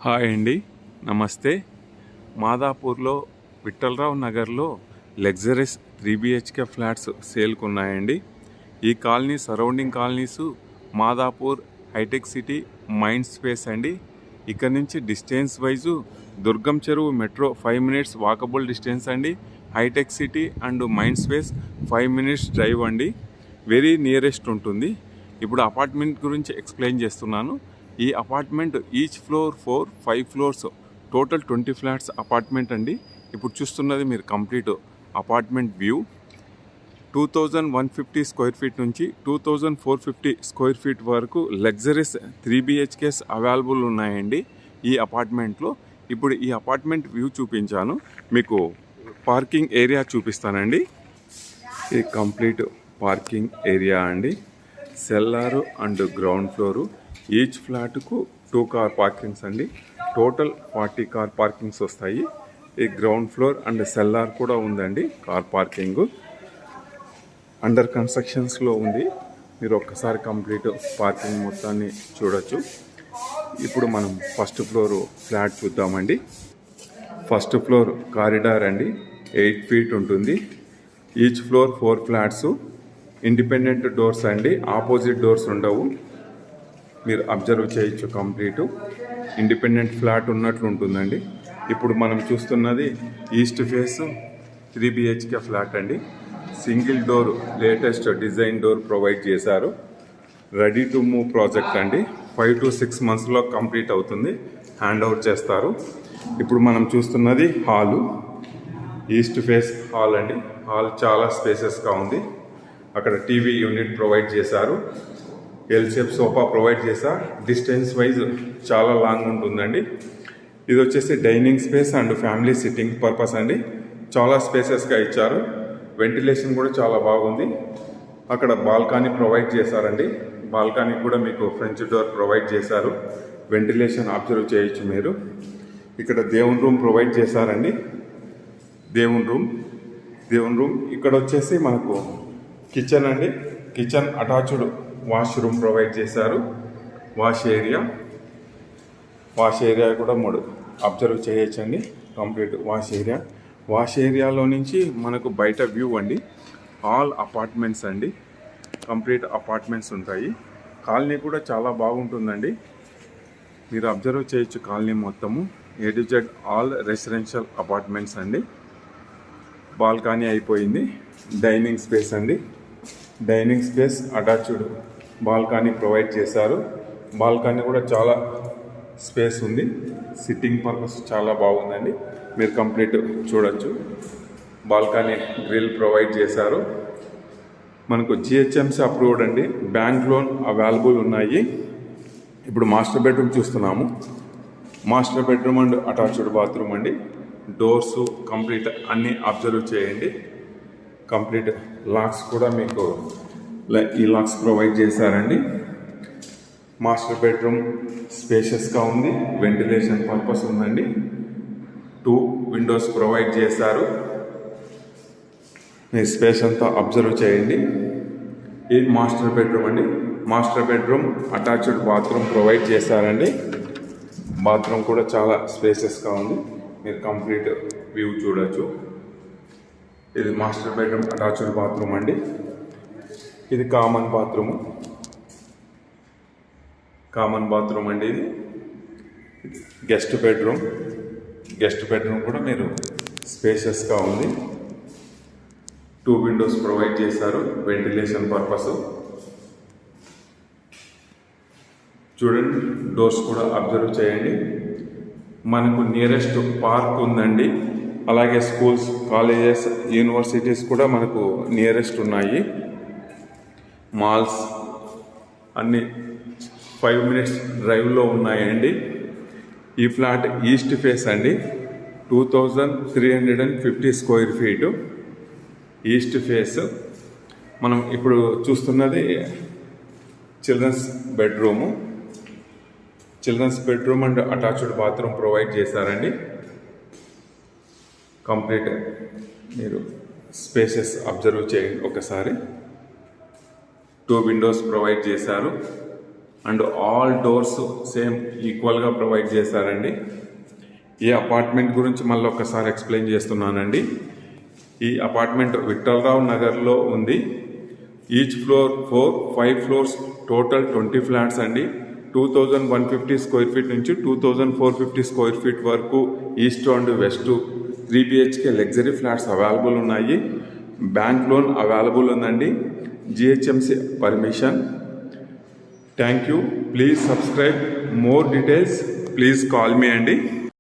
Hi అండి, నమస్తే. మాదాపూర్లో విఠలరావు నగర్లో లగ్జరీస్ 3 BHK ఫ్లాట్స్ సేల్కు ఉన్నాయండి. ఈ colony surrounding colonies Madhapur, Hitech City, Mind Space అండి. ఇక్కడ నుంచి distance wise Durgam Cheruvu metro 5 minutes walkable distance అండి. Hitech City and Mind Space 5 minutes drive అండి. వెరీ నియరెస్ట్ ఉంటుంది. ఇప్పుడు అపార్ట్మెంట్ గురించి ఎక్స్ప్లెయిన్ చేస్తున్నాను. ఈ apartment each floor 5 floors, total 20 flats apartment అండి. ఇప్పుడు చూస్తున్నది మీరు complete apartment view. 2150 square feet నుంచి 2450 స్క్వేర్ ఫీట్ వరకు లగ్జరీస్ 3 BHKs అవైలబుల్ ఉన్నాయండి ఈ అపార్ట్మెంట్లో. ఇప్పుడు ఈ అపార్ట్మెంట్ వ్యూ చూపించాను, మీకు పార్కింగ్ ఏరియా చూపిస్తానండి. ఈ కంప్లీట్ పార్కింగ్ ఏరియా అండి. Cellar and ground floor. Each ఫ్లాట్కు 2 car పార్కింగ్స్ అండి. టోటల్ 40 car పార్కింగ్స్ వస్తాయి. ఈ గ్రౌండ్ ఫ్లోర్ అండ్ సెల్లార్ కూడా ఉందండి. కార్ పార్కింగ్ అండర్ కన్స్ట్రక్షన్స్లో ఉంది. మీరు ఒక్కసారి కంప్లీట్ పార్కింగ్ మొత్తాన్ని చూడొచ్చు. ఇప్పుడు మనం ఫస్ట్ ఫ్లోర్ ఫ్లాట్ చూద్దామండి. ఫస్ట్ ఫ్లోర్ కారిడార్ అండి, 8 feet ఉంటుంది. Each floor 4 flats, independent doors అండి, ఆపోజిట్ డోర్స్ ఉండవు. మీరు అబ్జర్వ్ చేయొచ్చు, కంప్లీట్ ఇండిపెండెంట్ ఫ్లాట్ ఉన్నట్లు ఉంటుందండి. ఇప్పుడు మనం చూస్తున్నది ఈస్ట్ ఫేస్ 3 BHK ఫ్లాట్ అండి. Single door, latest design door provide చేశారు. రెడీ టు మూవ్ ప్రాజెక్ట్ అండి. 5 to 6 monthsలో కంప్లీట్ అవుతుంది, హ్యాండ్ ఓవర్ చేస్తారు. ఇప్పుడు మనం చూస్తున్నది హాలు, ఈస్ట్ ఫేస్ హాల్ అండి. హాల్ చాలా స్పేసెస్గా ఉంది. అక్కడ టీవీ యూనిట్ ప్రొవైడ్ చేశారు. ఎల్ షేప్ సోఫా ప్రొవైడ్ చేశా. డిస్టెన్స్ వైజ్ చాలా లాంగ్ ఉంటుందండి. ఇది వచ్చేసి dining space and family sitting purpose అండి. చాలా స్పేసెస్గా ఇచ్చారు. వెంటిలేషన్ కూడా చాలా బాగుంది. అక్కడ బాల్కనీ ప్రొవైడ్ చేశారండి. బాల్కనీ కూడా మీకు ఫ్రెంచ్ డోర్ ప్రొవైడ్ చేశారు. వెంటిలేషన్ అబ్జర్వ్ చేయొచ్చు మీరు. ఇక్కడ దేవుని రూమ్ ప్రొవైడ్ చేశారండి. దేవుని రూమ్ ఇక్కడ వచ్చేసి మనకు కిచెన్ అండి. కిచెన్ అటాచ్డ్ వాష్రూమ్ ప్రొవైడ్ చేశారు. వాష్ ఏరియా కూడా 3 అబ్జర్వ్ చేయొచ్చండి. కంప్లీట్ వాష్ ఏరియాలో నుంచి మనకు బయట వ్యూ అండి. ఆల్ అపార్ట్మెంట్స్ అండి, కంప్లీట్ అపార్ట్మెంట్స్ ఉంటాయి. కాలనీ కూడా చాలా బాగుంటుందండి. మీరు అబ్జర్వ్ చేయొచ్చు, కాలనీ మొత్తము A to Z all residential apartments అండి. బాల్కనీ అయిపోయింది. డైనింగ్ స్పేస్ అండి. Dining space attached balcony provide చేశారు. బాల్కనీ కూడా చాలా స్పేస్ ఉంది. సిట్టింగ్ పర్పస్ చాలా బాగుందండి. మీరు కంప్లీట్ చూడొచ్చు. బాల్కనీ గ్రిల్ ప్రొవైడ్ చేశారు. మనకు GHMC అప్రూవ్డ్ అండి. బ్యాంక్ లోన్ అవైలబుల్ ఉన్నాయి. ఇప్పుడు మాస్టర్ బెడ్రూమ్ చూస్తున్నాము. Master bedroom and attached bathroom అండి. డోర్స్ కంప్లీట్ అన్నీ అబ్జర్వ్ చేయండి. కంప్లీట్ లాక్స్ కూడా మీకు ఈ లాక్స్ ప్రొవైడ్ చేశారండి. మాస్టర్ బెడ్రూమ్ స్పేషియస్గా ఉంది. వెంటిలేషన్ పర్పస్ ఉందండి. 2 windows ప్రొవైడ్ చేశారు. మీ స్పేస్ అంతా అబ్జర్వ్ చేయండి. ఇది మాస్టర్ బెడ్రూమ్ అండి. Master bedroom attached bathroom provide చేశారండి. బాత్రూమ్ కూడా చాలా స్పేషియస్గా ఉంది. మీరు కంప్లీట్ వ్యూ చూడొచ్చు. ఇది మాస్టర్ బెడ్రూమ్ అటాచ్డ్ బాత్రూమ్ అండి. ఇది కామన్ బాత్రూమ్ అండి. ఇది గెస్ట్ బెడ్రూమ్ కూడా మీరు స్పేషియస్గా ఉంది. 2 windows ప్రొవైడ్ చేశారు వెంటిలేషన్ పర్పస్. చూడండి, డోర్స్ కూడా అబ్జర్వ్ చేయండి. మనకు నియరెస్ట్ పార్క్ ఉందండి. అలాగే స్కూల్స్, కాలేజెస్, యూనివర్సిటీస్ కూడా మనకు నియరెస్ట్ ఉన్నాయి. మాల్స్ అన్నీ 5 minutes డ్రైవ్లో ఉన్నాయండి. ఈ ఫ్లాట్ ఈస్ట్ ఫేస్ అండి. 2350 స్క్వేర్ ఫీటు ఈస్ట్ ఫేస్. మనం ఇప్పుడు చూస్తున్నది children's bedroom and attached bathroom provide చేశారండి. కంప్లీట్ మీరు స్పేసెస్ అబ్జర్వ్ చేయండి ఒకసారి. 2 windows ప్రొవైడ్ చేశారు. అండ్ ఆల్ డోర్స్ సేమ్ ఈక్వల్గా ప్రొవైడ్ చేశారండి. ఈ అపార్ట్మెంట్ గురించి మళ్ళీ ఒకసారి ఎక్స్ప్లెయిన్ చేస్తున్నానండి. ఈ అపార్ట్మెంట్ విఠలరావు నగర్లో ఉంది. Each floor 5 floors, total 20 flats అండి. 2150 స్క్వేర్ ఫీట్ నుంచి 2450 స్క్వేర్ ఫీట్ వరకు east and west 3 BHK luxury flats available ఉన్నాయి. బ్యాంక్ లోన్ అవైలబుల్ ఉందండి. GHMC permission. Thank you. Please subscribe. More details please call me అండి.